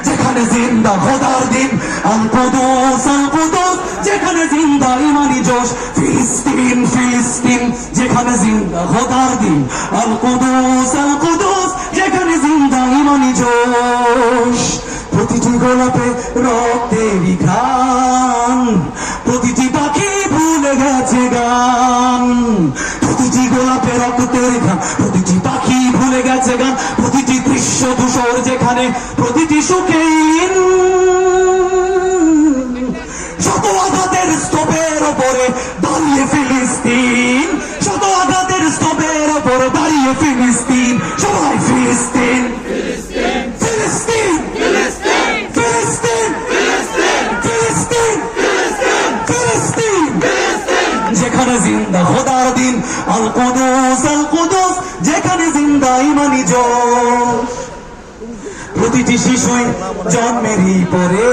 যেখানে জিন্দা খোদার দিন। আল কুদুস যেখানে জিন্দা ইমানি জোশ। ফিলিস্তিন ফিলিস্তিন যেখানে জিন্দা খোদার দিন। আল কুদুস যেখানে জিন্দা ইমানি জোশ। প্রতিটি গোলাপে রক্তেরই ঘ্রাণ, প্রতিটি পাখি ভুলে গেছে গান। প্রতিটি গোলাপে রক্তের ঘ্রাণ, প্রতিটি পাখি ভুলে গেছে গান। প্রতিটি দৃশ্য ধূসর যেখানে, প্রতিটি সুখে শত আঘাতের স্তূপের ওপরে দাঁড়িয়ে ফিলিস্তিন। শত আঘাতের স্তূপের ওপরে দাঁড়িয়ে ফিলিস্তিন। সবাই ফিলিস্তিন ফিলিস্তিন ফিলিস্তিন ফিলিস্তিন ফিলিস্তিন যেখানে জিন্দা খোদার দিন। আল কুদুস যেখানে জিন্দা ইমানি জোশ। প্রতিটি শিশুই জন্মেরই পরে